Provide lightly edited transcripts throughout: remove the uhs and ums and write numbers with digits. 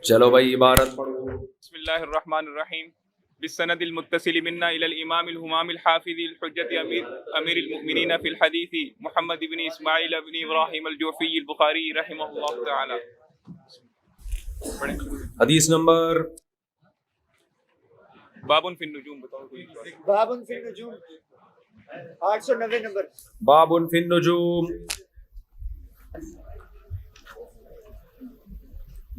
چلو بھائی عبارت پڑھو. بسم اللہ الرحمن الرحیم. بالسند المتصل منا الى الامام الهمام الحافظ الحجة امیر المؤمنین فی الحدیث محمد بن اسماعیل بن ابراہیم الجوفی البخاری رحمہ اللہ تعالی. حدیث نمبر باب فی النجوم. بتاؤ کوئی باب فی النجوم 890 نمبر. باب فی النجوم.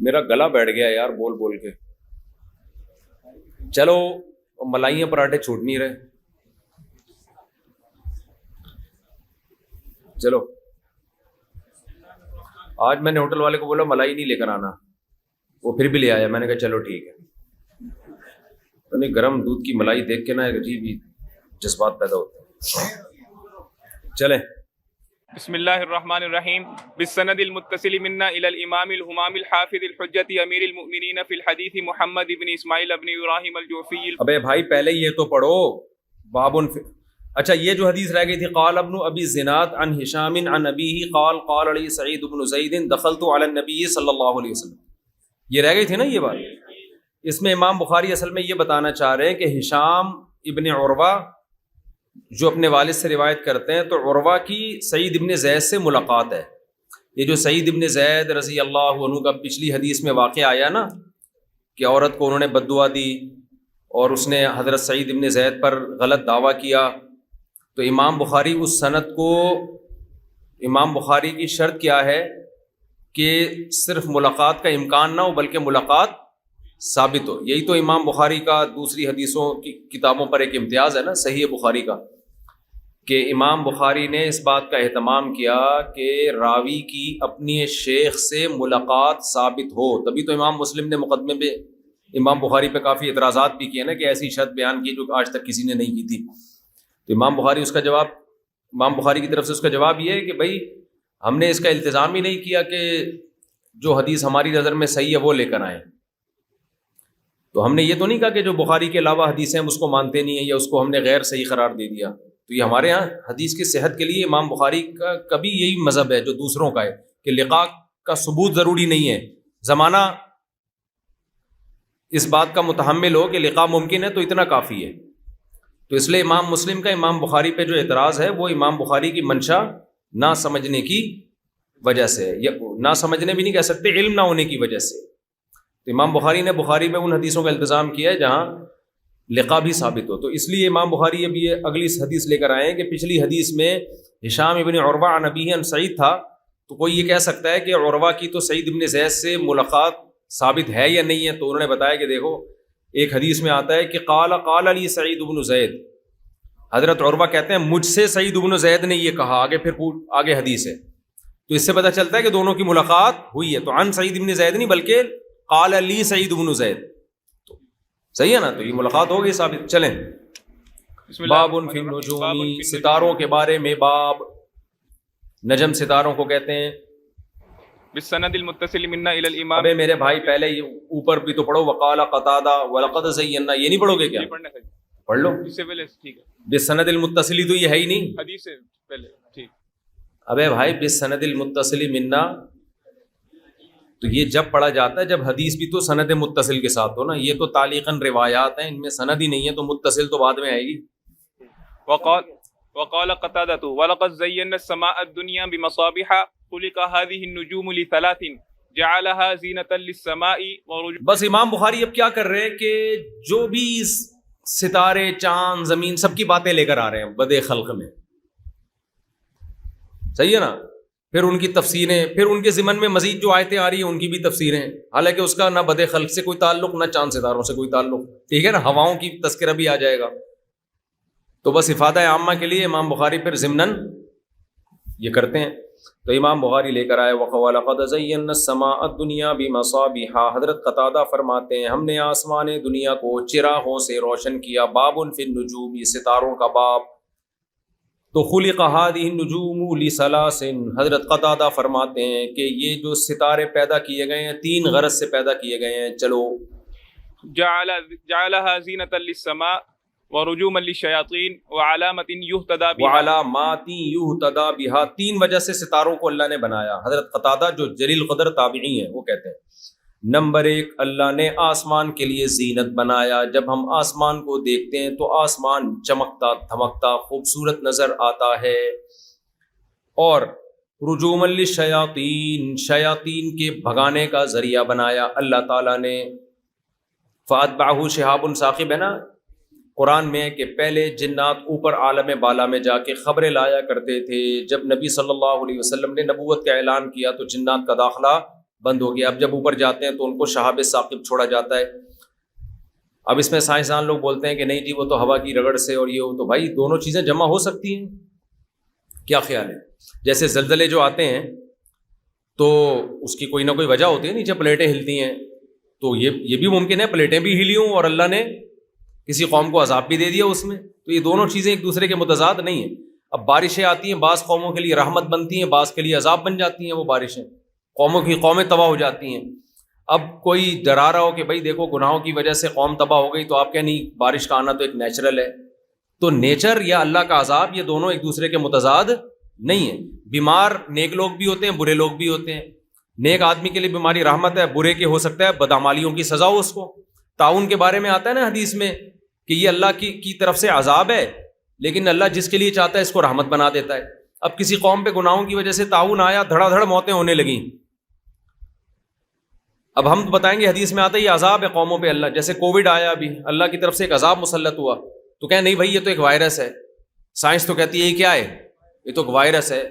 میرا گلا بیٹھ گیا یار بول بول کے. چلو ملائیاں پراٹھے چھوٹ نہیں رہے. چلو آج میں نے ہوٹل والے کو بولا ملائی نہیں لے کر آنا, وہ پھر بھی لے آیا. میں نے کہا چلو ٹھیک ہے. تو نہیں گرم دودھ کی ملائی دیکھ کے نا ایک عجیب ہی جذبات پیدا ہوتے ہیں. چلیں. بسم اللہ الرحمن الرحیم. بالسند المتصل منا الى الامام الهمام الحافظ الحجة امیر المؤمنین فی الحدیث محمد بن اسماعیل بن ابراہیم الجوفی. ابے بھائی پہلے یہ تو پڑھو. بابن اچھا یہ جو حدیث رہ گئی تھی قال ابن ابی الزناد عن ہشام عن ابیہ قال قال علی سعید بن زید دخلت علی النبی صلی اللہ علیہ وسلم. یہ رہ گئی تھی نا یہ بات. اس میں امام بخاری اصل میں یہ بتانا چاہ رہے ہیں کہ ہشام ابن عروہ جو اپنے والد سے روایت کرتے ہیں تو عروہ کی سعید ابن زید سے ملاقات ہے. یہ جو سعید ابن زید رضی اللہ عنہ کا پچھلی حدیث میں واقعہ آیا نا کہ عورت کو انہوں نے بد دعا دی اور اس نے حضرت سعید ابن زید پر غلط دعویٰ کیا, تو امام بخاری اس سند کو, امام بخاری کی شرط کیا ہے کہ صرف ملاقات کا امکان نہ ہو بلکہ ملاقات ثابت ہو. یہی تو امام بخاری کا دوسری حدیثوں کی کتابوں پر ایک امتیاز ہے نا صحیح بخاری کا, کہ امام بخاری نے اس بات کا اہتمام کیا کہ راوی کی اپنی شیخ سے ملاقات ثابت ہو. تبھی تو امام مسلم نے مقدمے پہ امام بخاری پہ کافی اعتراضات بھی کیے نا کہ ایسی شرط بیان کی جو آج تک کسی نے نہیں کی تھی. تو امام بخاری اس کا جواب, امام بخاری کی طرف سے اس کا جواب یہ ہے کہ بھائی ہم نے اس کا التزام ہی نہیں کیا کہ جو حدیث ہماری نظر میں صحیح ہے وہ لے کر آئیں. تو ہم نے یہ تو نہیں کہا کہ جو بخاری کے علاوہ حدیثیں ہم اس کو مانتے نہیں ہیں یا اس کو ہم نے غیر صحیح قرار دے دیا. تو یہ ہمارے ہاں حدیث کی صحت کے لیے امام بخاری کا کبھی یہی مذہب ہے جو دوسروں کا ہے کہ لقاء کا ثبوت ضروری نہیں ہے. زمانہ اس بات کا متحمل ہو کہ لقاء ممکن ہے تو اتنا کافی ہے. تو اس لیے امام مسلم کا امام بخاری پہ جو اعتراض ہے وہ امام بخاری کی منشا نہ سمجھنے کی وجہ سے, یا نہ سمجھنے بھی نہیں کہہ سکتے, علم نہ ہونے کی وجہ سے. تو امام بخاری نے بخاری میں ان حدیثوں کا التزام کیا ہے جہاں لقاء بھی ثابت ہو. تو اس لیے امام بخاری ابھی یہ اگلی حدیث لے کر آئے ہیں کہ پچھلی حدیث میں ہشام ابن عروہ عن ابیہ عن سعید تھا, تو کوئی یہ کہہ سکتا ہے کہ عروہ کی تو سعید ابن زید سے ملاقات ثابت ہے یا نہیں ہے. تو انہوں نے بتایا کہ دیکھو ایک حدیث میں آتا ہے کہ قال علی سعید ابن زید, حضرت عروہ کہتے ہیں مجھ سے سعید ابن زید نے یہ کہا, آگے پھر آگے حدیث ہے. تو اس سے پتہ چلتا ہے کہ دونوں کی ملاقات ہوئی ہے. تو عن سعید ابن زید نہیں بلکہ قال علی سعید ابن زید, تو صحیح ہے نا, تو یہ ملاقات ہو گئی ثابت. چلیں. باب فی النجوم, ستاروں کے بارے میں باب. نجم ستاروں کو کہتے ہیں. بالسند المتصل منا الى الامام. ابے میرے بھائی پہلے یہ اوپر بھی تو پڑھو. وقال قتادہ ولقد زینا, یہ نہیں پڑھو گے کیا؟ پڑھ لو. اس سے پہلے ٹھیک ہے. بالسند المتصل تو یہ ہے ہی نہیں حدیث سے پہلے ٹھیک. ابے بھائی بالسند المتصل منا تو یہ جب پڑھا جاتا ہے جب حدیث بھی تو سند متصل کے ساتھ ہو نا. یہ تو تعلیقاً روایات ہیں, ان میں سند ہی نہیں ہے, تو متصل تو بعد میں آئے گی. وقال قتادة ولقد زينا السماء الدنيا بمصابيح خلق هذه النجوم لثلاث جعلها زينة للسماء ورجوما. بس امام بخاری اب کیا کر رہے ہیں کہ جو بھی ستارے چاند زمین سب کی باتیں لے کر آ رہے ہیں بدء خلق میں. صحیح ہے نا. پھر ان کی تفسیریں, پھر ان کے ضمن میں مزید جو آیتیں آ رہی ہیں ان کی بھی تفسیریں, حالانکہ اس کا نہ بدء خلق سے کوئی تعلق نہ چاند ستاروں سے کوئی تعلق. ٹھیک ہے نا. ہواؤں کی تذکرہ بھی آ جائے گا. تو بس افادہ عامہ کے لیے امام بخاری پھر ضمناً یہ کرتے ہیں. تو امام بخاری لے کر آئے وَلَقَدْ زَيَّنَّا السَّمَاءَ الدُّنْيَا بِمَصَابِيحَ. حضرت قتادہ فرماتے ہیں ہم نے آسمان دنیا کو چراغوں سے روشن کیا. باب فی النجوم, یہ ستاروں کا باب. تو خلق هذه النجوم لثلاث, حضرت قتادہ فرماتے ہیں کہ یہ جو ستارے پیدا کیے گئے ہیں تین غرض سے پیدا کیے گئے ہیں. چلو. جعلها زینة للسماء ورجوما للشیاطین وعلامات یہتدی بها. وعلامات یہتدی بها, تین وجہ سے ستاروں کو اللہ نے بنایا. حضرت قتادہ جو جلیل قدر تابعی ہیں وہ کہتے ہیں نمبر 1، اللہ نے آسمان کے لیے زینت بنایا. جب ہم آسمان کو دیکھتے ہیں تو آسمان چمکتا دھمکتا خوبصورت نظر آتا ہے. اور رجوم للشیاطین، شیاطین کے بھگانے کا ذریعہ بنایا اللہ تعالیٰ نے. فاتبعہ شہاب ثاقب ہے نا قرآن میں، کہ پہلے جنات اوپر عالم بالا میں جا کے خبریں لایا کرتے تھے. جب نبی صلی اللہ علیہ وسلم نے نبوت کا اعلان کیا تو جنات کا داخلہ بند ہو گیا. اب جب اوپر جاتے ہیں تو ان کو شہاب ثاقب چھوڑا جاتا ہے. اب اس میں سائنسدان لوگ بولتے ہیں کہ نہیں جی وہ تو ہوا کی رگڑ سے اور یہ ہو، تو بھائی دونوں چیزیں جمع ہو سکتی ہیں. کیا خیال ہے؟ جیسے زلزلے جو آتے ہیں تو اس کی کوئی نہ کوئی وجہ ہوتی ہے، نیچے پلیٹیں ہلتی ہیں، تو یہ بھی ممکن ہے پلیٹیں بھی ہلی ہوں اور اللہ نے کسی قوم کو عذاب بھی دے دیا اس میں. تو یہ دونوں چیزیں ایک دوسرے کے متضاد نہیں ہیں. اب بارشیں آتی ہیں، بعض قوموں کے لیے رحمت بنتی ہیں، بعض کے لیے عذاب بن جاتی ہیں. وہ بارشیں قومیں تباہ ہو جاتی ہیں. اب کوئی ڈرا رہا ہو کہ بھائی دیکھو گناہوں کی وجہ سے قوم تباہ ہو گئی، تو آپ کہیں نہیں بارش کا آنا تو ایک نیچرل ہے. تو نیچر یا اللہ کا عذاب یہ دونوں ایک دوسرے کے متضاد نہیں ہیں. بیمار نیک لوگ بھی ہوتے ہیں، برے لوگ بھی ہوتے ہیں. نیک آدمی کے لیے بیماری رحمت ہے، برے کے ہو سکتا ہے بدعمالیوں کی سزا ہو اس کو. تعاون کے بارے میں آتا ہے نا حدیث میں کہ یہ اللہ کی طرف سے عذاب ہے، لیکن اللہ جس کے لیے چاہتا ہے اس کو رحمت بنا دیتا ہے. اب کسی قوم پہ گناہوں کی وجہ سے تعاون آیا، دھڑا دھڑ موتیں ہونے لگیں. اب ہم بتائیں گے حدیث میں آتا ہے یہ عذاب ہے قوموں پہ اللہ، جیسے کووڈ آیا ابھی اللہ کی طرف سے ایک عذاب مسلط ہوا، تو کہیں نہیں بھائی یہ تو ایک وائرس ہے. سائنس تو کہتی ہے یہ کیا ہے، یہ تو ایک وائرس ہے.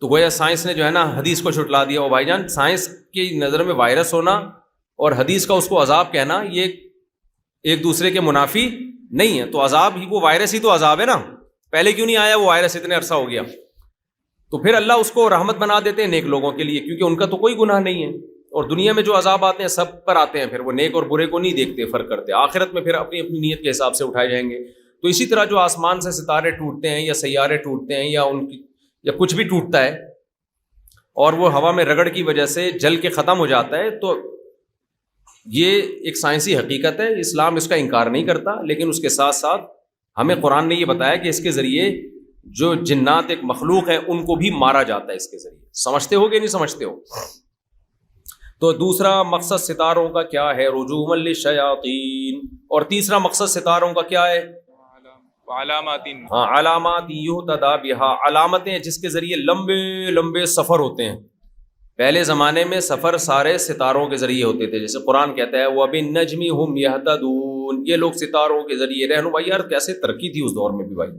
تو گویا سائنس نے جو ہے نا حدیث کو چھٹلا دیا. او بھائی جان، سائنس کی نظر میں وائرس ہونا اور حدیث کا اس کو عذاب کہنا یہ ایک دوسرے کے منافی نہیں ہے. تو عذاب ہی وہ وائرس ہی تو عذاب ہے نا، پہلے کیوں نہیں آیا وہ وائرس اتنے عرصہ ہو گیا؟ تو پھر اللہ اس کو رحمت بنا دیتے ہیں نیک لوگوں کے لیے، کیونکہ ان کا تو کوئی گناہ نہیں ہے. اور دنیا میں جو عذاب آتے ہیں سب پر آتے ہیں، پھر وہ نیک اور برے کو نہیں دیکھتے، فرق کرتے. آخرت میں پھر اپنی اپنی نیت کے حساب سے اٹھائے جائیں گے. تو اسی طرح جو آسمان سے ستارے ٹوٹتے ہیں یا سیارے ٹوٹتے ہیں یا کچھ بھی ٹوٹتا ہے اور وہ ہوا میں رگڑ کی وجہ سے جل کے ختم ہو جاتا ہے، تو یہ ایک سائنسی حقیقت ہے. اسلام اس کا انکار نہیں کرتا، لیکن اس کے ساتھ ساتھ ہمیں قرآن نے یہ بتایا کہ اس کے ذریعے جو جنات ایک مخلوق ہے ان کو بھی مارا جاتا ہے اس کے ذریعے. سمجھتے ہو کہ نہیں سمجھتے ہو؟ تو دوسرا مقصد ستاروں کا کیا ہے؟ رجوما للشیاطین. اور تیسرا مقصد ستاروں کا کیا ہے؟ علامات. ہاں، علامات یہتدی بہا، علامتیں جس کے ذریعے لمبے لمبے سفر ہوتے ہیں. پہلے زمانے میں سفر سارے ستاروں کے ذریعے ہوتے تھے، جیسے قرآن کہتا ہے وَبِالنَّجْمِ هُمْ يَهْتَدُونَ. یہ لوگ ستاروں کے ذریعے رہنمائی. یار کیسے ترقی تھی اس دور میں بھی بھائی.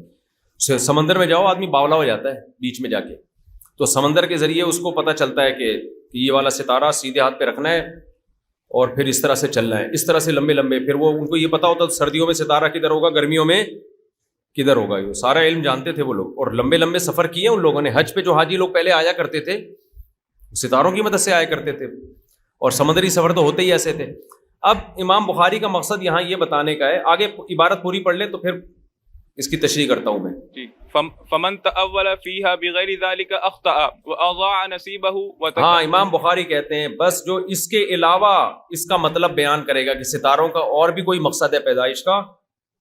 سمندر میں جاؤ آدمی باولا ہو جاتا ہے بیچ میں جا کے. تو سمندر کے ذریعے اس کو پتہ چلتا ہے کہ یہ والا ستارہ سیدھے ہاتھ پہ رکھنا ہے اور پھر اس طرح سے چلنا ہے، اس طرح سے لمبے لمبے. پھر وہ ان کو یہ پتا ہوتا سردیوں میں ستارہ کدھر ہوگا، گرمیوں میں کدھر ہوگا. یہ سارا علم جانتے تھے وہ لوگ، اور لمبے لمبے سفر کیے ان لوگوں نے. حج پہ جو حاجی لوگ پہلے آیا کرتے تھے ستاروں کی مدد سے آیا کرتے تھے، اور سمندری سفر تو ہوتے ہی ایسے تھے. اب امام بخاری کا مقصد یہاں یہ بتانے کا ہے، آگے عبارت پوری پڑھ لیں تو پھر اس کی تشریح کرتا ہوں میں. فمن تأول فيها بغیر ذلك اخطأ واضاع نصیبه. ہاں، امام بخاری کہتے ہیں بس جو اس کے علاوہ اس کا مطلب بیان کرے گا کہ ستاروں کا اور بھی کوئی مقصد ہے پیدائش کا،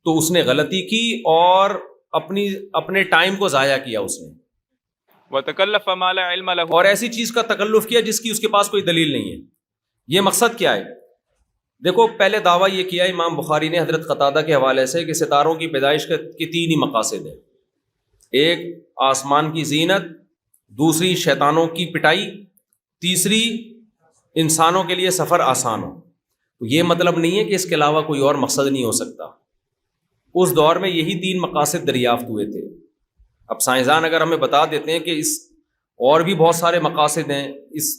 تو اس نے غلطی کی اور اپنے ٹائم کو ضائع کیا اس نے. وتکلف ما لا علم له. اور ایسی چیز کا تکلف کیا جس کی اس کے پاس کوئی دلیل نہیں ہے. یہ مقصد کیا ہے؟ دیکھو پہلے دعویٰ یہ کیا امام بخاری نے حضرت قتادہ کے حوالے سے کہ ستاروں کی پیدائش کے 3 ہی مقاصد ہیں. ایک آسمان کی زینت، دوسری شیطانوں کی پٹائی، تیسری انسانوں کے لیے سفر آسان ہو. تو یہ مطلب نہیں ہے کہ اس کے علاوہ کوئی اور مقصد نہیں ہو سکتا. اس دور میں یہی 3 مقاصد دریافت ہوئے تھے. اب سائنسدان اگر ہمیں بتا دیتے ہیں کہ اس اور بھی بہت سارے مقاصد ہیں، اس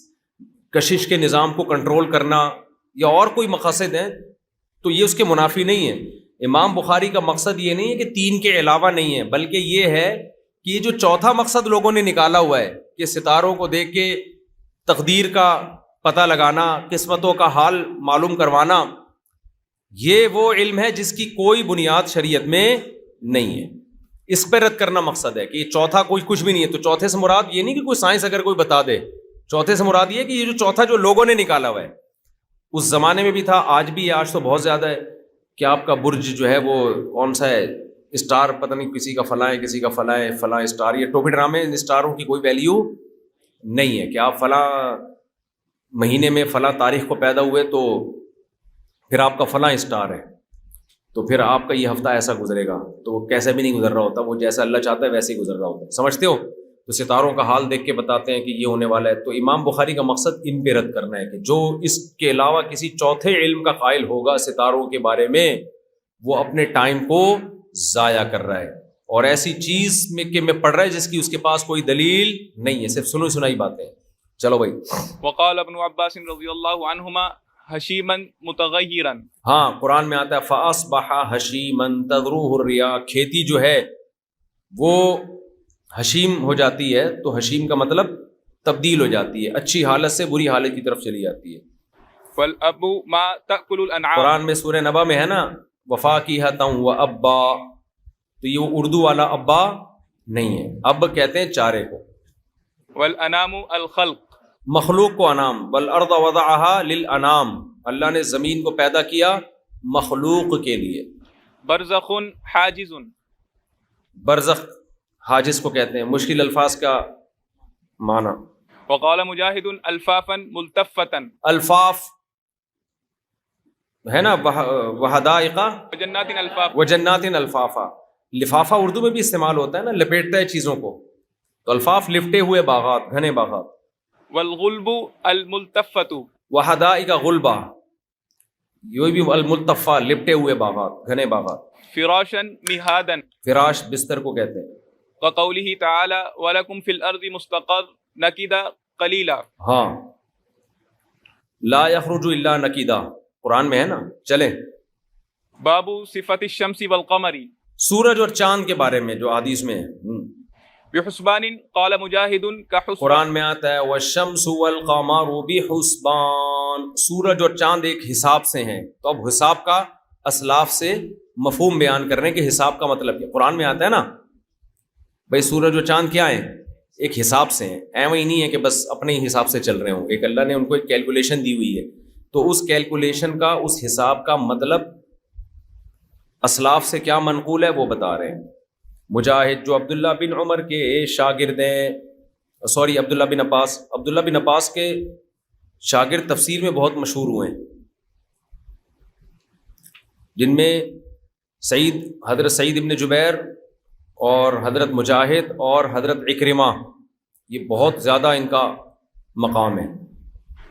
کشش کے نظام کو کنٹرول کرنا یا اور کوئی مقاصد ہیں، تو یہ اس کے منافی نہیں ہے. امام بخاری کا مقصد یہ نہیں ہے کہ 3 کے علاوہ نہیں ہے، بلکہ یہ ہے کہ یہ جو چوتھا مقصد لوگوں نے نکالا ہوا ہے کہ ستاروں کو دیکھ کے تقدیر کا پتہ لگانا، قسمتوں کا حال معلوم کروانا، یہ وہ علم ہے جس کی کوئی بنیاد شریعت میں نہیں ہے. اس پہ رد کرنا مقصد ہے کہ یہ چوتھا کوئی کچھ بھی نہیں ہے. تو چوتھے سے مراد یہ نہیں کہ کوئی سائنس اگر کوئی بتا دے، چوتھے سے مراد یہ کہ یہ جو چوتھا جو لوگوں نے نکالا ہوا ہے اس زمانے میں بھی تھا، آج بھی ہے، آج تو بہت زیادہ ہے کہ آپ کا برج جو ہے وہ کون سا ہے، اسٹار پتہ نہیں کسی کا فلاں ہے، کسی کا فلاں ہے، فلاں اسٹار. یہ ٹوپی ڈرامے، ان اسٹاروں کی کوئی ویلیو نہیں ہے کہ آپ فلاں مہینے میں فلاں تاریخ کو پیدا ہوئے تو پھر آپ کا فلاں اسٹار ہے، تو پھر آپ کا یہ ہفتہ ایسا گزرے گا، تو وہ کیسے بھی نہیں گزر رہا ہوتا، وہ جیسا اللہ چاہتا ہے ویسے ہی گزر رہا ہوتا ہے، سمجھتے ہو؟ تو ستاروں کا حال دیکھ کے بتاتے ہیں کہ یہ ہونے والا ہے۔ تو امام بخاری کا مقصد ان پہ رد کرنا ہے کہ جو اس کے علاوہ کسی چوتھے علم کا قائل ہوگا ستاروں کے بارے میں، وہ اپنے ٹائم کو ضائع کر رہا ہے، اور ایسی چیز میں پڑھ رہا ہے جس کی اس کے پاس کوئی دلیل نہیں ہے، صرف سنو سنائی باتیں ہیں۔ چلو بھائی، وقال ابن عباس رضی اللہ عنہما حشیما متغیرا، ہاں قرآن میں آتا ہے فَأَصْبَحَ حَشِيمًا تَذْرُوهُ الرِّيَاحُ، کھیتی جو ہے وہ حشیم ہو جاتی ہے، تو حشیم کا مطلب تبدیل ہو جاتی ہے، اچھی حالت سے بری حالت کی طرف چلی جاتی ہے۔ والاب ما تأکل الانعام، قرآن میں سورہ نبا میں ہے نا وَفَاكِهَةً وَأَبًّا، تو یہ وہ اردو والا ابا نہیں ہے، اب کہتے ہیں چارے کو۔ والانام الخلق، مخلوق کو انام، والارض وضعها للانام، اللہ نے زمین کو پیدا کیا مخلوق کے لیے۔ برزخ حاجز، برزخ حاجز کو کہتے ہیں، مشکل الفاظ کا معنی۔ وقال مجاہد الفافا ملتفتا، الفاف ہے نا، وحدائق وجنات الفاف، وجنات الفافا، لفافہ اردو میں بھی استعمال ہوتا ہے نا، لپیٹتا ہے چیزوں کو، تو الفاف لپٹے ہوئے باغات، گھنے باغات۔ والغلب الملتفت، وحدائق غلبہ، یہ بھی الملتفہ لپٹے ہوئے باغات، گھنے باغات۔ فراشا مہادا، فراش بستر کو کہتے ہیں۔ وقوله تعالی ولکم فی الارض مستقر نکدا قلیلا، ہاں، لا یخرج الا نکیدا، قرآن میں ہے نا۔ چلیں، باب صفت الشمس والقمر، سورج اور چاند کے بارے میں جو حدیث میں ہے۔ بحسبان قال مجاہد کحسبان، قرآن میں آتا ہے والشمس والقمر بحسبان، سورج اور چاند ایک حساب سے ہیں، تو اب حساب کا اسلاف سے مفہوم بیان کر رہے ہیں کہ حساب کا مطلب کیا۔ قرآن میں آتا ہے نا بھائی سورج اور چاند کیا ہیں، ایک حساب سے ہیں، ایویں ہی نہیں ہے کہ بس اپنے ہی حساب سے چل رہے ہوں، ایک اللہ نے ان کو ایک کیلکولیشن دی ہوئی ہے، تو اس کیلکولیشن کا، اس حساب کا مطلب اسلاف سے کیا منقول ہے وہ بتا رہے ہیں۔ مجاہد جو عبداللہ بن عمر کے شاگرد ہیں، عبداللہ بن عباس کے شاگرد تفسیر میں بہت مشہور ہوئے ہیں، جن میں حضرت سعید ابن جبیر اور حضرت مجاہد اور حضرت اکرمہ، یہ بہت زیادہ ان کا مقام ہے۔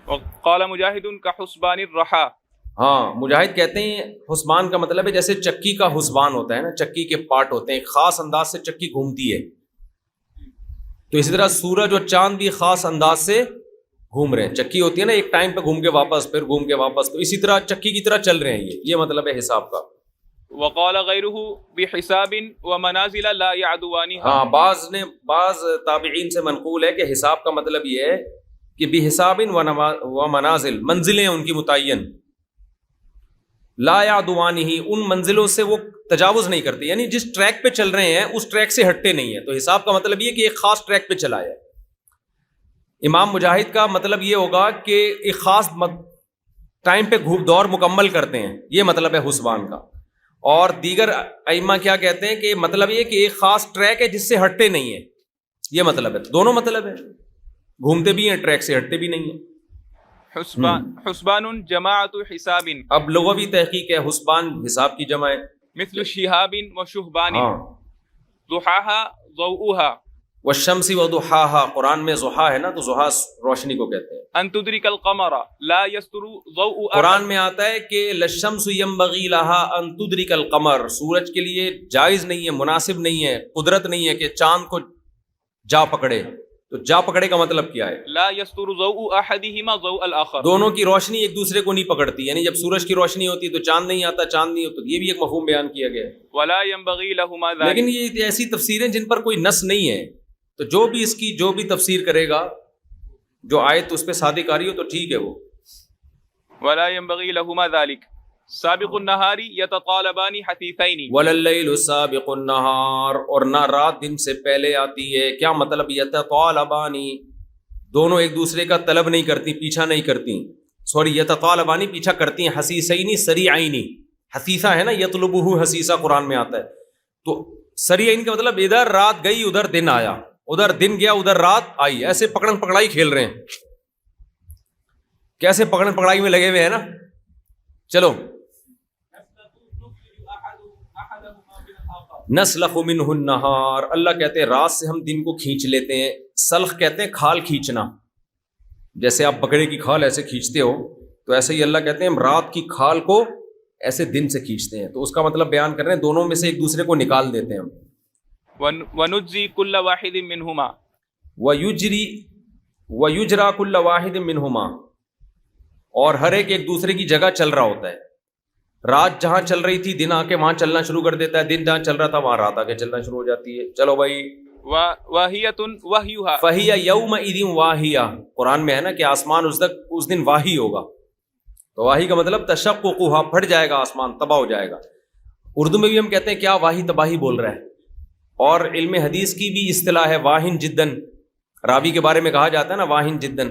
وقال مجاہد کحسبان الرحا، ہاں، مجاہد کہتے ہیں حسبان کا مطلب ہے جیسے چکی کا حسبان ہوتا ہے نا، چکی کے پارٹ ہوتے ہیں، ایک خاص انداز سے چکی گھومتی ہے، تو اسی طرح سورج اور چاند بھی خاص انداز سے گھوم رہے ہیں، چکی ہوتی ہے نا ایک ٹائم پہ گھوم کے واپس، پھر گھوم کے واپس، تو اسی طرح چکی کی طرح چل رہے ہیں، یہ مطلب ہے حساب کا۔ وقال غیرہ بحساب ومنازل لا يعدوانها، ہاں، بعض تابعین سے منقول ہے کہ حساب کا مطلب یہ ہے کہ بحساب ومنازل، منزلیں ان کی متعین، لا یعدوانہ، ان منزلوں سے وہ تجاوز نہیں کرتے، یعنی جس ٹریک پہ چل رہے ہیں اس ٹریک سے ہٹتے نہیں ہیں، تو حساب کا مطلب یہ کہ ایک خاص ٹریک پہ چلا ہے۔ امام مجاہد کا مطلب یہ ہوگا کہ ایک خاص ٹائم پہ دور مکمل کرتے ہیں، یہ مطلب ہے حسبان کا، اور دیگر ائمہ کیا کہتے ہیں کہ مطلب یہ کہ ایک خاص ٹریک ہے جس سے ہٹتے نہیں ہیں، یہ مطلب ہے، دونوں مطلب ہے، گھومتے بھی ہیں ٹریک سے ہٹتے بھی نہیں ہیں۔ حسبان جماعت حساب، اب لغوی تحقیق ہے، حسبان حساب کی جمع ہے، مثل شہاب وشہبان، ہاں، ضحاها ضوءها، والشمس وضحاها، قرآن میں ضحا ہے نا، تو ضحا روشنی کو کہتے ہیں۔ ان تدرک القمر لا يستر ضوء، قرآن میں آتا ہے کہ للشمس ينبغي لها ان تدرک القمر، سورج کے لیے جائز نہیں ہے، مناسب نہیں ہے، قدرت نہیں ہے کہ چاند کو جا پکڑے، تو جا پکڑے کا مطلب کیا ہے؟ لا يستر ضوء احدهما ضوء الاخر، دونوں کی روشنی ایک دوسرے کو نہیں پکڑتی، یعنی جب سورج کی روشنی ہوتی ہے تو چاند نہیں آتا، چاند نہیں ہوتا، یہ بھی ایک مفہوم بیان کیا گیا ہے۔ ولا ينبغي لهما ذلك، لیکن یہ ایسی تفسیریں جن پر کوئی نص نہیں ہے، تو جو بھی اس کی جو بھی تفسیر کرے گا، جو آیت اس پہ صادق آ رہی ہو تو ٹھیک ہے وہ۔ ولا ينبغي لهما ذلك، سابق النهار يتطالبان حثيثين، وَلَلَّيْلُ سَابِقُ النَّهَارِ، اور نہ رات دن سے پہلے آتی ہے، کیا مطلب؟ يَتَطَالَبَانِ، دونوں ایک دوسرے کا طلب نہیں کرتی، پیچھا نہیں کرتی، يَتَطَالَبَانِ پیچھا کرتی ہیں، حسیسین سریعین، حسیسہ ہے نا، یطلبہ حسیسہ قرآن میں آتا ہے، تو سریعین کا مطلب ادھر رات گئی ادھر دن آیا، ادھر دن گیا ادھر رات آئی، ایسے پکڑن پکڑائی کھیل رہے ہیں۔ کیسے پکڑ پکڑائی میں لگے ہوئے ہیں نا. چلو, نسلخ منہ النہار, اللہ کہتے ہیں رات سے ہم دن کو کھینچ لیتے ہیں. سلخ کہتے ہیں کھال کھینچنا, جیسے آپ بکرے کی کھال ایسے کھینچتے ہو, تو ایسے ہی اللہ کہتے ہیں ہم رات کی کھال کو ایسے دن سے کھینچتے ہیں. تو اس کا مطلب بیان کر رہے ہیں دونوں میں سے ایک دوسرے کو نکال دیتے ہیں ہم. وَنُجْزِي كُلَّ وَاحِدٍ مِّنْهُمَا, وَيُجْرَى كُلَّ وَاحِدٍ مِّنْهُمَا, اور ہر ایک دوسرے کی جگہ چل رہا ہوتا ہے. رات جہاں چل رہی تھی دن آ کے وہاں چلنا شروع کر دیتا ہے, دن جہاں چل رہا تھا وہاں رات آ کے چلنا شروع ہو جاتی ہے. چلو بھائی, وَاهِيَةٌ وَحْيُهَا فَهِيَ يَوْمَئِذٍ وَاهِيَةٌ, قرآن میں ہے نا کہ آسمان اس دن واہی ہوگا. تو واہی کا مطلب تشققها, پھٹ جائے گا آسمان, تباہ ہو جائے گا. اردو میں بھی ہم کہتے ہیں کیا واہی تباہی بول رہا ہے. اور علم حدیث کی بھی اصطلاح ہے واہن جدن, راوی کے بارے میں کہا جاتا ہے نا واہن جدن.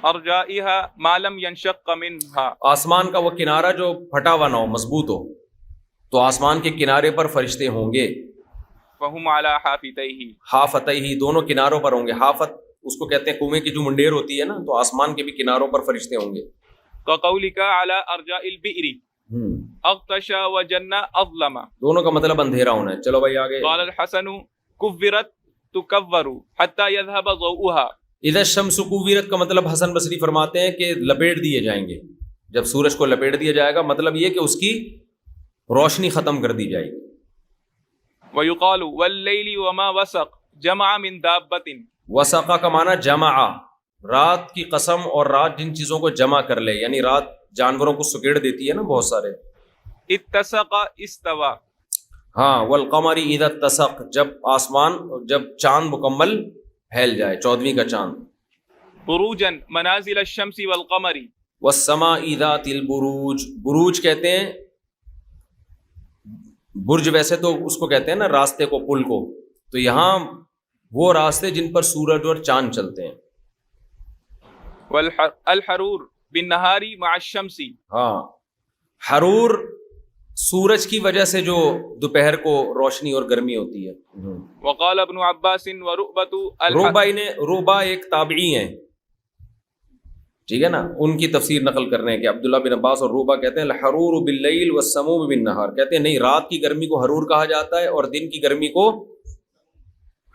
ارجائها ما لم ينشق منها, آسمان کا وہ کنارہ جو پھٹا ہوا نہ ہو, مضبوط ہو, تو آسمان کے کنارے پر فرشتے ہوں گے. وهم على حافظيه, حافتیہ, دونوں کناروں پر ہوں گے. حافت اس کو کہتے ہیں کنویں کی جو منڈیر ہوتی ہے نا, تو آسمان کے بھی کناروں پر فرشتے ہوں گے. كقولك على ارجاء البئر اغطش وجن اظلم, دونوں کا مطلب اندھیرا ہونا ہے. چلو بھائی آگے. قال الحسن كبرت تكبر حتى يذهب ضوءها, اذا الشمس كورت کا مطلب حسن بصری فرماتے ہیں کہ لپیٹ دیے جائیں گے. جب سورج کو لپیٹ دیا جائے گا مطلب یہ کہ اس کی روشنی ختم کر دی جائے گی. ويقال والليل وما وسق جمع من دابة, وسقا کا معنی جمع, رات کی قسم, اور رات جن چیزوں کو جمع کر لے, یعنی رات جانوروں کو سکیڑ دیتی ہے نا بہت سارے. اتسق استوى, ہاں, والقمر اذا اتسق, جب چاند مکمل پھیل جائے, 14ویں کا چاند. بروجا منازل الشمس والقمر, والسماء ذات البروج, بروج کہتے ہیں برج, ویسے تو اس کو کہتے ہیں نا راستے کو, پل کو, تو یہاں وہ راستے جن پر سورج اور چاند چلتے ہیں. والحرور بالنہار مع الشمس, ہاں, حرور سورج کی وجہ سے جو دوپہر کو روشنی اور گرمی ہوتی ہے. وقال ابن عباس ورؤبة, روبا ایک تابعی ہیں, ٹھیک ہے نا, ان کی تفسیر نقل کر رہے ہیں کہ عبداللہ بن عباس اور روبا کہتے ہیں الحرور باللیل والسموم بالنہار, کہتے ہیں نہیں, رات کی گرمی کو حرور کہا جاتا ہے اور دن کی گرمی کو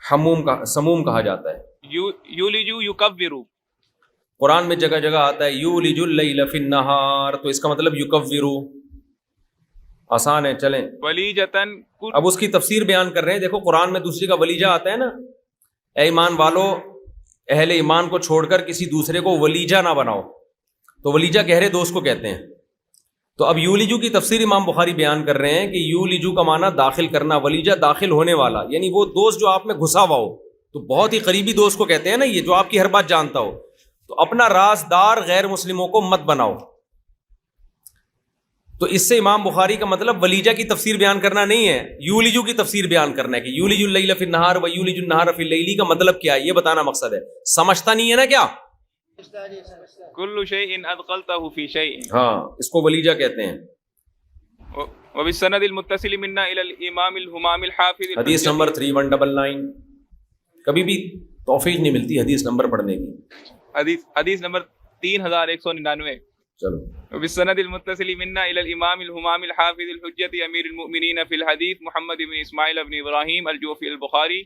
سموم کہا جاتا ہے. یولج یکبر, قرآن میں جگہ جگہ آتا ہے یولج اللیل فی النہار, تو اس کا مطلب یکبر, آسان ہے. چلیں, ولیجتن, اب اس کی تفسیر بیان کر رہے ہیں. دیکھو قرآن میں دوسری کا ولیجہ آتا ہے نا, اے ایمان والو, اہل ایمان کو چھوڑ کر کسی دوسرے کو ولیجہ نہ بناؤ, تو ولیجہ گہرے دوست کو کہتے ہیں. تو اب یولیجو کی تفسیر امام بخاری بیان کر رہے ہیں کہ یولیجو کا معنی داخل کرنا, ولیجہ داخل ہونے والا, یعنی وہ دوست جو آپ میں گھسا ہوا ہو, تو بہت ہی قریبی دوست کو کہتے ہیں نا یہ, جو آپ کی ہر بات جانتا ہو. تو اپنا رازدار غیر مسلموں کو مت بناؤ. تو اس سے امام بخاری کا مطلب ولیجہ کی تفسیر بیان کرنا نہیں ہے, یولیجو کی تفسیر بیان کرنا ہے کہ یولج اللیل فی النہار و یولج النہار فی اللیل کا مطلب کیا ہے, یہ بتانا مقصد ہے. سمجھتا نہیں ہے نا کیا, کل شیء ادخلتہ فی شیء, ہاں, اس کو ولیجہ کہتے ہیں. وبالسند المتصل منا الى الامام الهمام الحافظ, حدیث نمبر 3199. کبھی بھی توفیق نہیں ملتی حدیث نمبر پڑھنے کی. حدیث نمبر 3199. چلو, وبالسند المتصل منا الى الامام الهمام الحافظ الحجة امیر المؤمنین فی الحدیث محمد بن اسماعیل بن ابراہیم الجوفی البخاری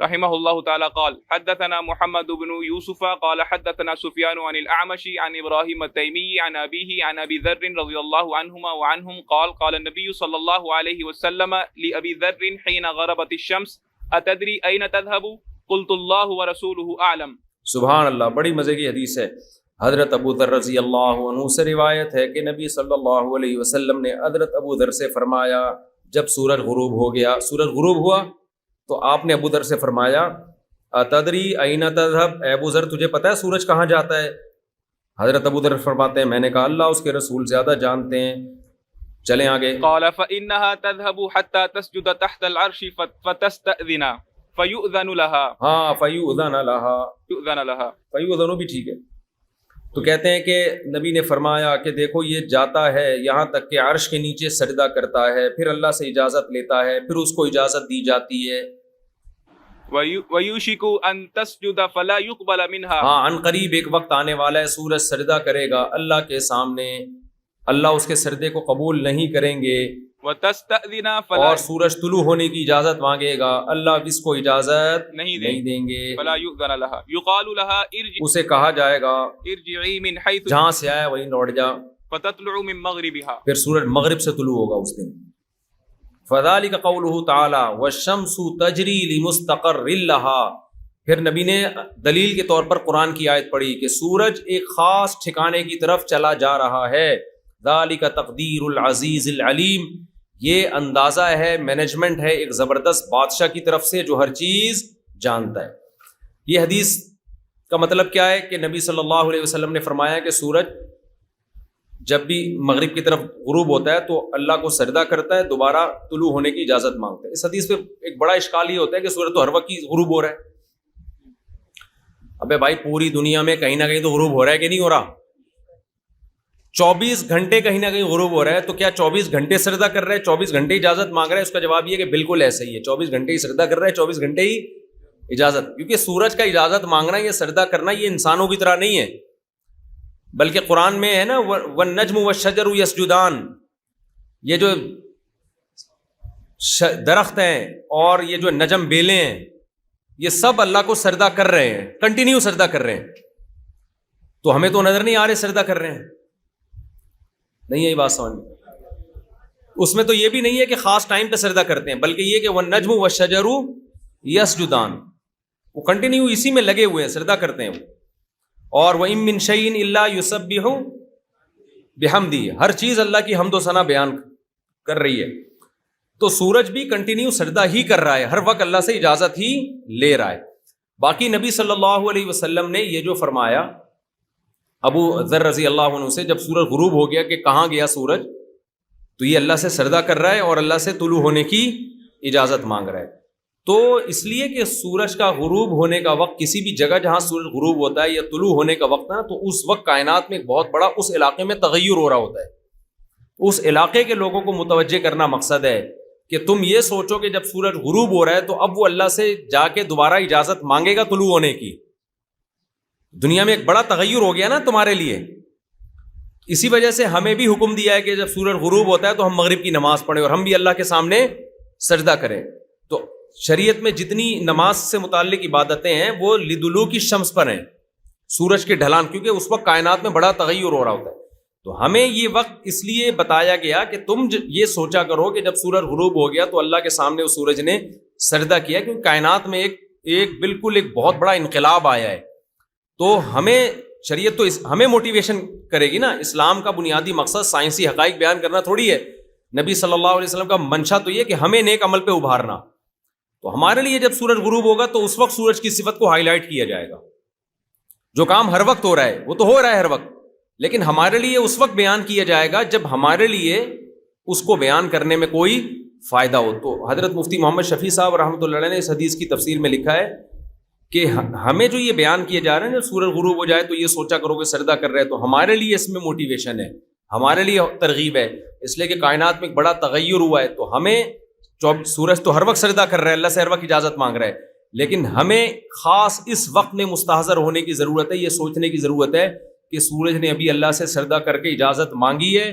رحمہ اللہ تعالی قال حدثنا محمد بن یوسف قال حدثنا سفیان عن الاعمش عن ابراہیم التیمی عن ابیہ عن ابی ذر رضی اللہ عنہما وعنہم قال قال النبی صلی اللہ علیہ وسلم لابی ذر حین غربت الشمس اتدری این تذهب قلت اللہ ورسولہ اعلم. سبحان اللہ, بڑی مزے کی حدیث ہے. حضرت ابو ذر رضی اللہ عنہ سے روایت ہے کہ نبی صلی اللہ علیہ وسلم نے حضرت ابو ذر سے فرمایا, جب سورج غروب ہو گیا, سورج غروب ہوا تو آپ نے ابو ذر سے فرمایا اتدری این تذهب, اے ابو ذر تجھے پتہ ہے سورج کہاں جاتا ہے؟ حضرت ابو ذر فرماتے ہیں میں نے کہا اللہ اس کے رسول زیادہ جانتے ہیں. چلیں آگے. قال فإنها تذهب حتى تسجد تحت العرش فتستأذن فيؤذن لها, ہاں, فيؤذن لها, يؤذن لها, فيؤذن بھی ٹھیک ہے. تو کہتے ہیں کہ نبی نے فرمایا کہ دیکھو یہ جاتا ہے یہاں تک کہ عرش کے نیچے سجدہ کرتا ہے, پھر اللہ سے اجازت لیتا ہے, پھر اس کو اجازت دی جاتی ہے. وَيُوشِكُ أَن تَسْجُدَ فَلَا يُقْبَلَ مِنْهَا. ہاں ان قریب ایک وقت آنے والا ہے سورج سجدہ کرے گا اللہ کے سامنے، اللہ اس کے سجدے کو قبول نہیں کریں گے، وَتَسْتَأْذِنَ فَلَا اور سورج طلوع ہونے کی اجازت مانگے گا، اللہ اس کو اجازت نہیں دیں گے، فَلَا يُؤْذَنَ لَهَا. يُقَالُ لَهَا اسے کہا جائے گا ارجعی من حیث جہاں سے آیا وہیں لوٹ جا، فتطلع من مغربها. پھر سورج مغرب سے طلوع ہوگا اس دن. فذلك قوله تعالی والشمس تجری لمستقر لها. پھر نبی نے دلیل کے طور پر قرآن کی آیت پڑھی کہ سورج ایک خاص ٹھکانے کی طرف چلا جا رہا ہے. ذالک تقدیر العزیز العلیم، یہ اندازہ ہے، مینجمنٹ ہے ایک زبردست بادشاہ کی طرف سے جو ہر چیز جانتا ہے. یہ حدیث کا مطلب کیا ہے کہ نبی صلی اللہ علیہ وسلم نے فرمایا کہ سورج جب بھی مغرب کی طرف غروب ہوتا ہے تو اللہ کو سجدہ کرتا ہے، دوبارہ طلوع ہونے کی اجازت مانگتا ہے. اس حدیث پہ ایک بڑا اشکال یہ ہوتا ہے کہ سورج تو ہر وقت ہی غروب ہو رہا ہے. ابے بھائی پوری دنیا میں کہیں نہ کہیں تو غروب ہو رہا ہے کہ نہیں ہو رہا؟ 24 گھنٹے کہیں نہ کہیں غروب ہو رہا ہے، تو کیا 24 گھنٹے سجدہ کر رہا ہے، 24 گھنٹے اجازت مانگ رہا ہے؟ اس کا جواب یہ کہ بالکل ایسا ہی ہے، 24 گھنٹے ہی سجدہ کر رہا ہے، 24 گھنٹے ہی اجازت. کیونکہ سورج کا اجازت مانگنا، یہ سجدہ کرنا، یہ انسانوں کی طرح نہیں ہے، بلکہ قرآن میں ہے نا والنجم والشجر یسجدان، یہ جو درخت ہیں اور یہ جو نجم بیلیں ہیں یہ سب اللہ کو سجدہ کر رہے ہیں، کنٹینیو سجدہ کر رہے ہیں. تو ہمیں تو نظر نہیں آ رہے سجدہ کر رہے ہیں، نہیں یہی بات سمجھ میں. اس میں تو یہ بھی نہیں ہے کہ خاص ٹائم پہ سجدہ کرتے ہیں، بلکہ یہ کہ والنجم والشجر یسجدان، وہ کنٹینیو اسی میں لگے ہوئے ہیں، سجدہ کرتے ہیں وہ. اور وَإِن مِّن شَيْءٍ إِلَّا يُسَبِّحُ بِحَمْدِهِ، ہر چیز اللہ کی حمد و ثنا بیان کر رہی ہے. تو سورج بھی کنٹینیو سجدہ ہی کر رہا ہے، ہر وقت اللہ سے اجازت ہی لے رہا ہے. باقی نبی صلی اللہ علیہ وسلم نے یہ جو فرمایا ابو ذر رضی اللہ عنہ سے، جب سورج غروب ہو گیا کہ کہاں گیا سورج، تو یہ اللہ سے سجدہ کر رہا ہے اور اللہ سے طلوع ہونے کی اجازت مانگ رہا ہے. تو اس لیے کہ سورج کا غروب ہونے کا وقت، کسی بھی جگہ جہاں سورج غروب ہوتا ہے یا طلوع ہونے کا وقت ہے نا، تو اس وقت کائنات میں ایک بہت بڑا اس علاقے میں تغیر ہو رہا ہوتا ہے. اس علاقے کے لوگوں کو متوجہ کرنا مقصد ہے کہ تم یہ سوچو کہ جب سورج غروب ہو رہا ہے تو اب وہ اللہ سے جا کے دوبارہ اجازت مانگے گا طلوع ہونے کی. دنیا میں ایک بڑا تغیر ہو گیا نا تمہارے لیے. اسی وجہ سے ہمیں بھی حکم دیا ہے کہ جب سورج غروب ہوتا ہے تو ہم مغرب کی نماز پڑھیں اور ہم بھی اللہ کے سامنے سجدہ کریں. تو شریعت میں جتنی نماز سے متعلق عبادتیں ہیں وہ لدلوک الشمس پر ہیں، سورج کے ڈھلان، کیونکہ اس وقت کائنات میں بڑا تغیر ہو رہا ہوتا ہے. تو ہمیں یہ وقت اس لیے بتایا گیا کہ تم یہ سوچا کرو کہ جب سورج غروب ہو گیا تو اللہ کے سامنے اس سورج نے سجدہ کیا، کیونکہ کائنات میں ایک بالکل ایک بہت بڑا انقلاب آیا ہے. تو ہمیں شریعت تو ہمیں موٹیویشن کرے گی نا. اسلام کا بنیادی مقصد سائنسی حقائق بیان کرنا تھوڑی ہے. نبی صلی اللہ علیہ وسلم کا منشا تو یہ کہ ہمیں نیک عمل پہ ابھارنا. تو ہمارے لیے جب سورج غروب ہوگا تو اس وقت سورج کی صفت کو ہائی لائٹ کیا جائے گا. جو کام ہر وقت ہو رہا ہے وہ تو ہو رہا ہے ہر وقت، لیکن ہمارے لیے اس وقت بیان کیا جائے گا جب ہمارے لیے اس کو بیان کرنے میں کوئی فائدہ ہو. تو حضرت مفتی محمد شفیع صاحب رحمۃ اللہ علیہ نے اس حدیث کی تفسیر میں لکھا ہے کہ ہمیں جو یہ بیان کیا جا رہا ہے نا، سورج غروب ہو جائے تو یہ سوچا کرو کہ سجدہ کر رہے، تو ہمارے لیے اس میں موٹیویشن ہے، ہمارے لیے ترغیب ہے، اس لیے کہ کائنات میں ایک بڑا تغیر ہوا ہے. تو ہمیں سورج تو ہر وقت سجدہ کر رہا ہے، اللہ سے ہر وقت اجازت مانگ رہا ہے، لیکن ہمیں خاص اس وقت میں مستحضر ہونے کی ضرورت ہے، یہ سوچنے کی ضرورت ہے کہ سورج نے ابھی اللہ سے سجدہ کر کے اجازت مانگی ہے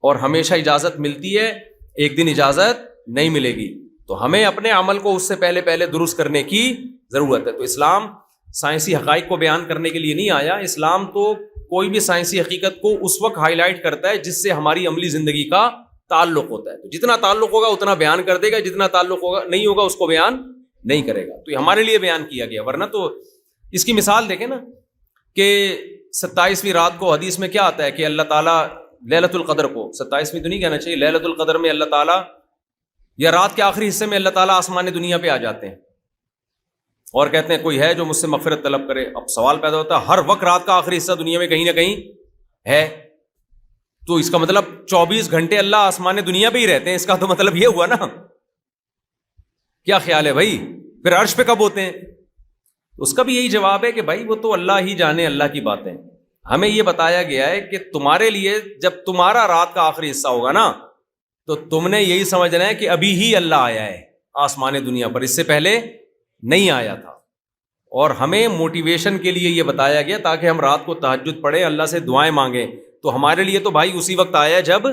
اور ہمیشہ اجازت ملتی ہے، ایک دن اجازت نہیں ملے گی. تو ہمیں اپنے عمل کو اس سے پہلے درست کرنے کی ضرورت ہے. تو اسلام سائنسی حقائق کو بیان کرنے کے لیے نہیں آیا. اسلام تو کوئی بھی سائنسی حقیقت کو اس وقت ہائی لائٹ کرتا ہے جس سے ہماری عملی زندگی کا تعلق ہوتا ہے. تو جتنا تعلق ہوگا اتنا بیان کر دے گا، جتنا تعلق ہوگا نہیں ہوگا اس کو بیان نہیں کرے گا. تو یہ ہمارے لیے بیان کیا گیا. ورنہ تو اس کی مثال دیکھیں نا کہ 27ویں رات کو حدیث میں کیا آتا ہے کہ اللہ تعالیٰ لیلۃ القدر کو، 27ویں تو نہیں کہنا چاہیے، لیلۃ القدر میں اللہ تعالیٰ یا رات کے آخری حصے میں اللہ تعالیٰ آسمان دنیا پہ آ جاتے ہیں اور کہتے ہیں کوئی ہے جو مجھ سے مغفرت طلب کرے. اب سوال پیدا ہوتا ہے ہر وقت رات کا آخری حصہ دنیا میں کہیں نہ کہیں ہے، تو اس کا مطلب 24 گھنٹے اللہ آسمان دنیا پہ ہی رہتے ہیں. اس کا تو مطلب یہ ہوا نا. کیا خیال ہے بھائی پھر عرش پہ کب ہوتے ہیں؟ اس کا بھی یہی جواب ہے کہ بھائی وہ تو اللہ ہی جانے، اللہ کی باتیں. ہمیں یہ بتایا گیا ہے کہ تمہارے لیے جب تمہارا رات کا آخری حصہ ہوگا نا تو تم نے یہی سمجھنا ہے کہ ابھی ہی اللہ آیا ہے آسمان دنیا پر، اس سے پہلے نہیں آیا تھا. اور ہمیں موٹیویشن کے لیے یہ بتایا گیا تاکہ ہم رات کو تہجد پڑھیں, اللہ سے دعائیں مانگیں. تو ہمارے لیے تو بھائی اسی وقت آیا جب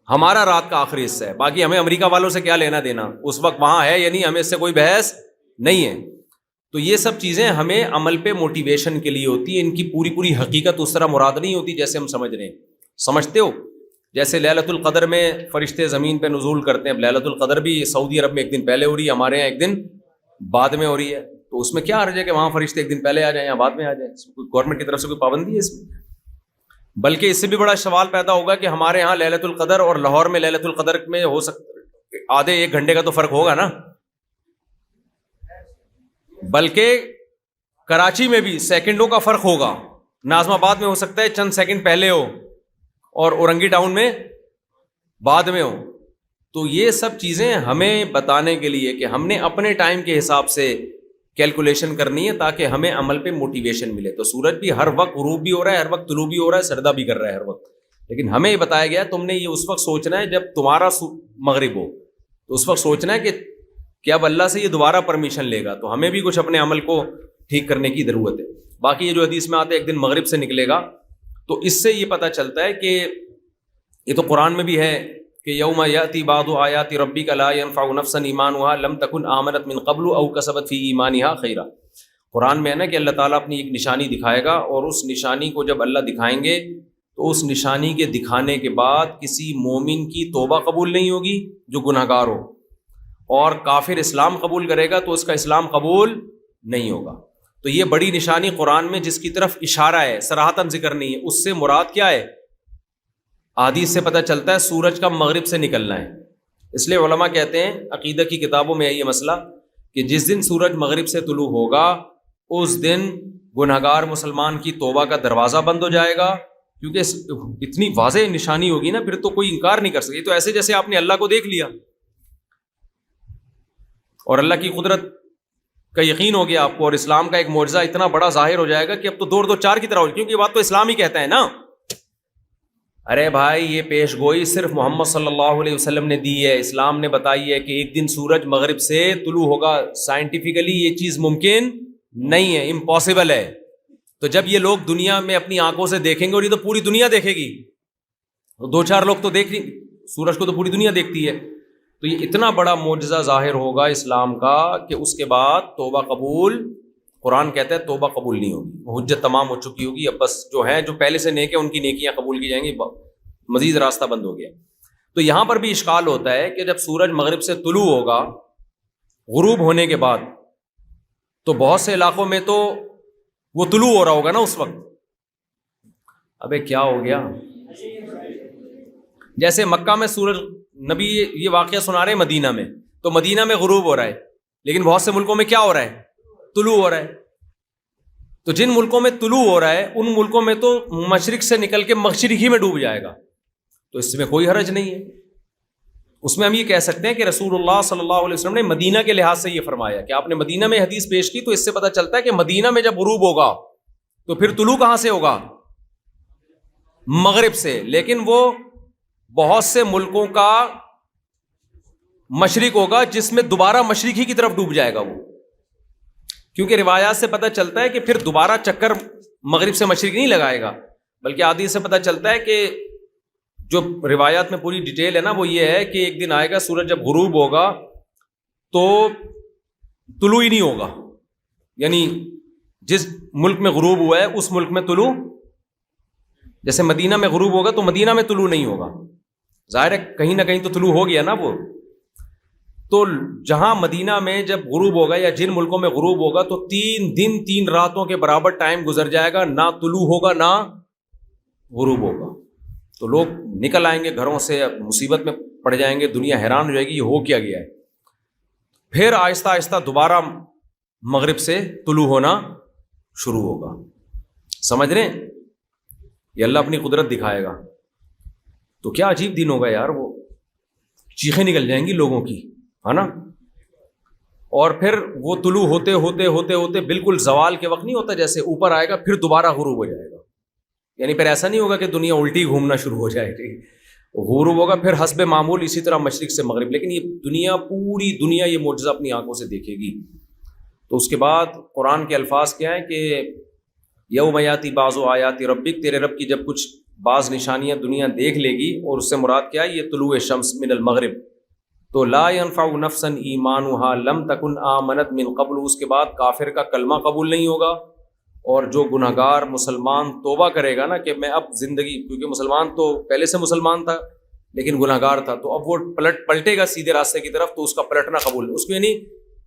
ہمارا رات کا آخری حصہ ہے. باقی ہمیں امریکہ والوں سے کیا لینا دینا, اس وقت وہاں ہے یا نہیں, ہمیں اس سے کوئی بحث نہیں ہے. تو یہ سب چیزیں ہمیں عمل پہ موٹیویشن کے لیے ہوتی ہیں. ان کی پوری پوری حقیقت اس طرح مراد نہیں ہوتی جیسے ہم سمجھ رہے ہیں. سمجھتے ہو جیسے لیلۃ القدر میں فرشتے زمین پہ نزول کرتے ہیں. اب لیلۃ القدر بھی سعودی عرب میں ایک دن پہلے ہو رہی ہے, ہمارے یہاں ایک دن بعد میں ہو رہی ہے. تو اس میں کیا حرج ہے کہ وہاں فرشتے ایک دن پہلے آ جائیں یا بعد میں آ جائیں؟ گورنمنٹ کی طرف سے کوئی پابندی ہے اس میں؟ بلکہ اس سے بھی بڑا سوال پیدا ہوگا کہ ہمارے ہاں لیلۃ القدر اور لاہور میں لیلۃ القدر میں ہو سکتا آدھے ایک گھنٹے کا تو فرق ہوگا نا. بلکہ کراچی میں بھی سیکنڈوں کا فرق ہوگا. ناظم آباد میں ہو سکتا ہے چند سیکنڈ پہلے ہو اور اورنگی ٹاؤن میں بعد میں ہو. تو یہ سب چیزیں ہمیں بتانے کے لیے کہ ہم نے اپنے ٹائم کے حساب سے کیلکولیشن کرنی ہے تاکہ ہمیں عمل پہ موٹیویشن ملے. تو سورج بھی ہر وقت غروب بھی ہو رہا ہے, ہر وقت طلوع بھی ہو رہا ہے, سردہ بھی کر رہا ہے ہر وقت. لیکن ہمیں یہ بتایا گیا تم نے یہ اس وقت سوچنا ہے جب تمہارا مغرب ہو. تو اس وقت سوچنا ہے کہ اب اللہ سے یہ دوبارہ پرمیشن لے گا. تو ہمیں بھی کچھ اپنے عمل کو ٹھیک کرنے کی ضرورت ہے. باقی یہ جو حدیث میں آتا ہے ایک دن مغرب سے نکلے گا, تو اس سے یہ پتہ چلتا ہے کہ یہ تو قرآن میں بھی ہے کہ یوم یاتی بعض آیات ربک لا ينفع نفسا ایمانها لم تکن آمنت من قبل او کسبت فی ایمانها خیرا. قرآن میں ہے نا کہ اللہ تعالیٰ اپنی ایک نشانی دکھائے گا, اور اس نشانی کو جب اللہ دکھائیں گے تو اس نشانی کے دکھانے کے بعد کسی مومن کی توبہ قبول نہیں ہوگی جو گنہگار ہو, اور کافر اسلام قبول کرے گا تو اس کا اسلام قبول نہیں ہوگا. تو یہ بڑی نشانی قرآن میں جس کی طرف اشارہ ہے, صراحتاً ذکر نہیں ہے, اس سے مراد کیا ہے؟ حدیث سے پتہ چلتا ہے سورج کا مغرب سے نکلنا ہے. اس لیے علماء کہتے ہیں عقیدہ کی کتابوں میں ہے یہ مسئلہ کہ جس دن سورج مغرب سے طلوع ہوگا اس دن گنہگار مسلمان کی توبہ کا دروازہ بند ہو جائے گا, کیونکہ اتنی واضح نشانی ہوگی نا, پھر تو کوئی انکار نہیں کر سکے. تو ایسے جیسے آپ نے اللہ کو دیکھ لیا اور اللہ کی قدرت کا یقین ہو گیا آپ کو, اور اسلام کا ایک معجزہ اتنا بڑا ظاہر ہو جائے گا کہ اب تو دو چار کی طرح ہو, کیونکہ یہ بات تو اسلام ہی کہتا ہے نا. ارے بھائی یہ پیش گوئی صرف محمد صلی اللہ علیہ وسلم نے دی ہے, اسلام نے بتائی ہے کہ ایک دن سورج مغرب سے طلوع ہوگا. سائنٹیفکلی یہ چیز ممکن نہیں ہے, امپاسبل ہے. تو جب یہ لوگ دنیا میں اپنی آنکھوں سے دیکھیں گے, اور یہ تو پوری دنیا دیکھے گی, دو چار لوگ تو دیکھ سورج کو تو پوری دنیا دیکھتی ہے, تو یہ اتنا بڑا معجزہ ظاہر ہوگا اسلام کا کہ اس کے بعد توبہ قبول, قرآن کہتا ہے توبہ قبول نہیں ہوگی, حجت تمام ہو چکی ہوگی. اب بس جو ہیں جو پہلے سے نیک ہیں ان کی نیکیاں قبول کی جائیں گی, مزید راستہ بند ہو گیا. تو یہاں پر بھی اشکال ہوتا ہے کہ جب سورج مغرب سے طلوع ہوگا غروب ہونے کے بعد, تو بہت سے علاقوں میں تو وہ طلوع ہو رہا ہوگا نا اس وقت. ابے کیا ہو گیا؟ جیسے مکہ میں سورج, نبی یہ واقعہ سنا رہے ہیں مدینہ میں, تو مدینہ میں غروب ہو رہا ہے, لیکن بہت سے ملکوں میں کیا ہو رہا ہے؟ طلوع ہو رہا ہے. تو جن ملکوں میں طلوع ہو رہا ہے ان ملکوں میں تو مشرق سے نکل کے مغرب ہی میں ڈوب جائے گا, تو اس میں کوئی حرج نہیں ہے. اس میں ہم یہ کہہ سکتے ہیں کہ رسول اللہ صلی اللہ علیہ وسلم نے مدینہ کے لحاظ سے یہ فرمایا کہ آپ نے مدینہ میں حدیث پیش کی, تو اس سے پتہ چلتا ہے کہ مدینہ میں جب غروب ہوگا تو پھر طلوع کہاں سے ہوگا؟ مغرب سے. لیکن وہ بہت سے ملکوں کا مشرق ہوگا جس میں دوبارہ مشرق ہی کی طرف ڈوب جائے گا وہ, کیونکہ روایات سے پتہ چلتا ہے کہ پھر دوبارہ چکر مغرب سے مشرق نہیں لگائے گا, بلکہ حدیث سے پتہ چلتا ہے کہ جو روایات میں پوری ڈیٹیل ہے نا وہ یہ ہے کہ ایک دن آئے گا سورج جب غروب ہوگا تو طلوع ہی نہیں ہوگا, یعنی جس ملک میں غروب ہوا ہے اس ملک میں طلوع, جیسے مدینہ میں غروب ہوگا تو مدینہ میں طلوع نہیں ہوگا, ظاہر ہے کہیں نہ کہیں تو طلوع ہو گیا نا وہ. تو جہاں مدینہ میں جب غروب ہوگا یا جن ملکوں میں غروب ہوگا تو 3 دن 3 راتوں کے برابر ٹائم گزر جائے گا, نہ طلوع ہوگا نہ غروب ہوگا. تو لوگ نکل آئیں گے گھروں سے, مصیبت میں پڑ جائیں گے, دنیا حیران ہو جائے گی یہ ہو کیا گیا ہے. پھر آہستہ آہستہ دوبارہ مغرب سے طلوع ہونا شروع ہوگا. سمجھ رہے ہیں؟ یہ اللہ اپنی قدرت دکھائے گا. تو کیا عجیب دن ہوگا یار, وہ چیخیں نکل جائیں گی لوگوں کی, ہے نا. اور پھر وہ طلوع ہوتے ہوتے ہوتے ہوتے بالکل زوال کے وقت نہیں ہوتا جیسے, اوپر آئے گا پھر دوبارہ غروب ہو جائے گا. یعنی پھر ایسا نہیں ہوگا کہ دنیا الٹی گھومنا شروع ہو جائے گی, غروب ہوگا، پھر حسب معمول اسی طرح مشرق سے مغرب، لیکن یہ دنیا، پوری دنیا یہ معجزہ اپنی آنکھوں سے دیکھے گی۔ تو اس کے بعد قرآن کے الفاظ کیا ہیں کہ یوم یاتی بعض آیات ربک، تیرے رب کی جب کچھ بعض نشانیاں دنیا دیکھ لے گی، اور اس سے مراد کیا ہے؟ یہ طلوع شمس من المغرب۔ تو لا ينفع نفسا ایمانها لم تکن آمنت من قبل، اس کے بعد کافر کا کلمہ قبول نہیں ہوگا، اور جو گناہگار مسلمان توبہ کرے گا نا کہ میں اب زندگی، کیونکہ مسلمان تو پہلے سے مسلمان تھا لیکن گناہگار تھا، تو اب وہ پلٹے گا سیدھے راستے کی طرف، تو اس کا پلٹنا قبول، اس کو یعنی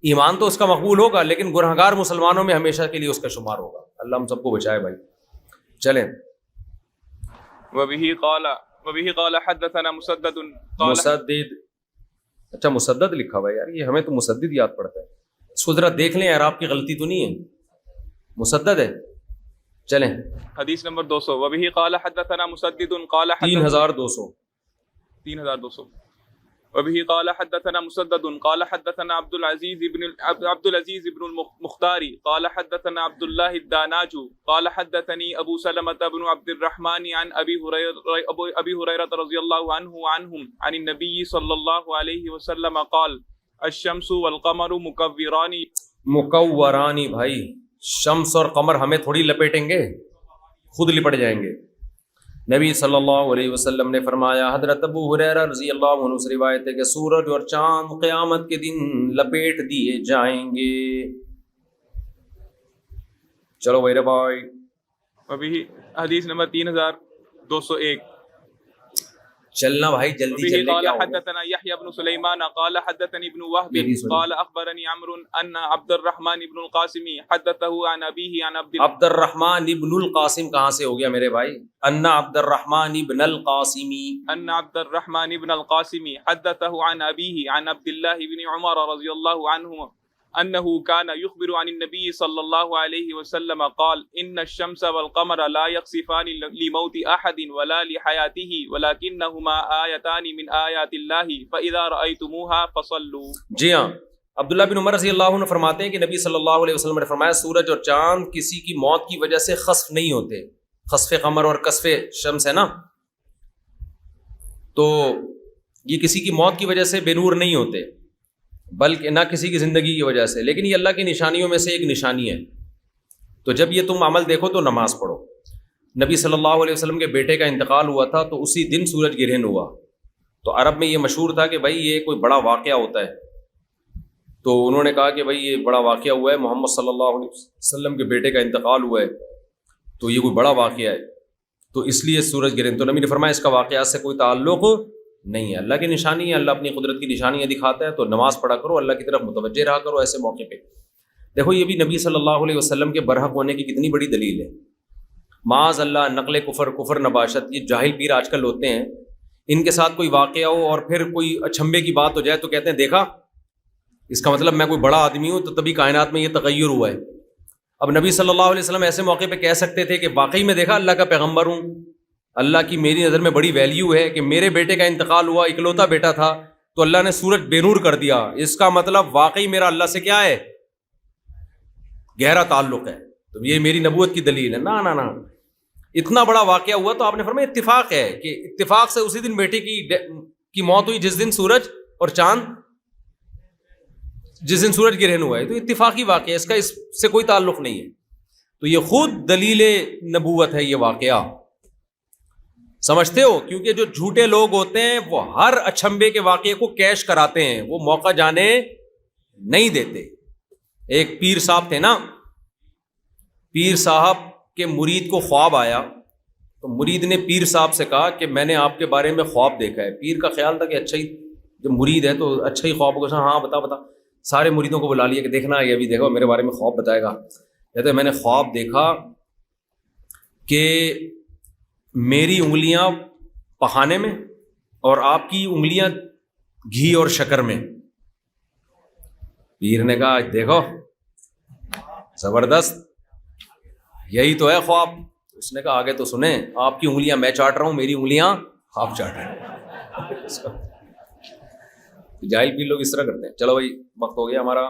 ایمان تو اس کا مقبول ہوگا لیکن گناہگار مسلمانوں میں ہمیشہ کے لیے اس کا شمار ہوگا۔ اللہ ہم سب کو بچائے بھائی۔ چلیں، وبه قال حدثنا مسدد قال مسدد، اچھا مسدد لکھا ہوا ہے یار، یہ ہمیں تو مسدد یاد پڑتا ہے، اس کو ذرا دیکھ لیں، اعراب کی غلطی تو نہیں ہے، مسدد ہے۔ چلیں، حدیث نمبر 200 وبه قال حدثنا مسدد قال 3200 وبه قال حدثنا مسدد قال حدثنا عبد العزيز بن المختار قال حدثنا عبد الله الداناج قال حدثني ابو سلمة بن عبد الرحمن عن ابي هريرة رضي الله عنهم عن النبي صلى الله عليه وسلم قال الشمس والقمر مکورانی، بھائی شمس اور قمر ہمیں تھوڑی لپیٹیں گے، خود لپٹ جائیں گے۔ نبی صلی اللہ علیہ وسلم نے فرمایا، حضرت ابو ہریرہ رضی اللہ عنہ سے روایت ہے کہ سورج اور چاند قیامت کے دن لپیٹ دیے جائیں گے۔ چلو بھائی، ابھی حدیث نمبر 3201 چلنا بھائی جلدی جلدی۔ قال حدثنا يحيى بن سليمان قال حدثني ابن وهب قال اخبرني عمرو ان عبد الرحمن بن القاسم حدثه عن ابيه عن عبد الرحمن بن القاسم کہاں سے ہو گیا میرے بھائی؟ ان عبد الرحمن بن القاسم حدثه عن ابيه عن عبد الله بن عمر رضي الله عنهما انه كان يخبر عن النبي صلى الله عليه وسلم قال ان الشمس والقمر لا يخسفان لموت احد ولا لحياته ولكنهما آيتان من آيات الله فاذا رايتموها فصلوا۔ جی ہاں، عبداللہ بن عمر رضی اللہ عنہ فرماتے ہیں کہ نبی صلی اللہ علیہ وسلم نے فرمایا سورج اور چاند کسی کی موت کی وجہ سے خسف نہیں ہوتے، خسف قمر اور کسف شمس ہے نا، تو یہ کسی کی موت کی وجہ سے بے نور نہیں ہوتے، بلکہ نہ کسی کی زندگی کی وجہ سے، لیکن یہ اللہ کی نشانیوں میں سے ایک نشانی ہے۔ تو جب یہ تم عمل دیکھو تو نماز پڑھو۔ نبی صلی اللہ علیہ وسلم کے بیٹے کا انتقال ہوا تھا تو اسی دن سورج گرہن ہوا، تو عرب میں یہ مشہور تھا کہ بھائی یہ کوئی بڑا واقعہ ہوتا ہے، تو انہوں نے کہا کہ بھائی یہ بڑا واقعہ ہوا ہے، محمد صلی اللہ علیہ وسلم کے بیٹے کا انتقال ہوا ہے، تو یہ کوئی بڑا واقعہ ہے، تو اس لیے سورج گرہن۔ تو نبی نے فرمایا اس کا واقعات سے کوئی تعلق نہیں ہے، اللہ کی نشانی ہے، اللہ اپنی قدرت کی نشانیاں دکھاتا ہے، تو نماز پڑھا کرو، اللہ کی طرف متوجہ رہا کرو ایسے موقع پہ۔ دیکھو یہ بھی نبی صلی اللہ علیہ وسلم کے برحق ہونے کی کتنی بڑی دلیل ہے۔ معاذ اللہ نقل کفر نباشت، یہ جاہل پیر آج کل ہوتے ہیں، ان کے ساتھ کوئی واقعہ ہو اور پھر کوئی اچھمبے کی بات ہو جائے تو کہتے ہیں دیکھا، اس کا مطلب میں کوئی بڑا آدمی ہوں تو تبھی کائنات میں یہ تغیر ہوا ہے۔ اب نبی صلی اللہ علیہ وسلم ایسے موقع پہ کہہ سکتے تھے کہ واقعی میں دیکھا اللہ کا پیغمبر ہوں، اللہ کی میری نظر میں بڑی ویلیو ہے کہ میرے بیٹے کا انتقال ہوا، اکلوتا بیٹا تھا، تو اللہ نے سورج بے نور کر دیا، اس کا مطلب واقعی میرا اللہ سے کیا ہے؟ گہرا تعلق ہے، تو یہ میری نبوت کی دلیل ہے۔ نہ اتنا بڑا واقعہ ہوا تو آپ نے فرمایا اتفاق ہے کہ اتفاق سے اسی دن بیٹے کی موت ہوئی جس دن سورج اور چاند، جس دن سورج گرہن ہوا ہے، تو اتفاقی واقعہ، اس کا اس سے کوئی تعلق نہیں ہے، تو یہ خود دلیل نبوت ہے یہ واقعہ، سمجھتے ہو؟ کیونکہ جو جھوٹے لوگ ہوتے ہیں وہ ہر اچھمبے کے واقعے کو کیش کراتے ہیں، وہ موقع جانے نہیں دیتے۔ ایک پیر صاحب تھے نا، پیر صاحب کے مرید کو خواب آیا، تو مرید نے پیر صاحب سے کہا کہ میں نے آپ کے بارے میں خواب دیکھا ہے۔ پیر کا خیال تھا کہ اچھا ہی، جب مرید ہے تو اچھا ہی خواب ہوگا، ہاں بتا، سارے مریدوں کو بلا لیا کہ دیکھنا یہ بھی دیکھو میرے بارے میں خواب بتائے گا۔ کہتے میں نے خواب دیکھا کہ میری انگلیاں پخانے میں اور آپ کی انگلیاں گھی اور شکر میں۔ پیر نے کہا دیکھو زبردست، یہی تو ہے خواب۔ اس نے کہا آگے تو سنیں، آپ کی انگلیاں میں چاٹ رہا ہوں، میری انگلیاں آپ چاٹ رہے ہیں۔ جاہل بھی لوگ اس طرح کرتے ہیں۔ چلو بھائی وقت ہو گیا ہمارا۔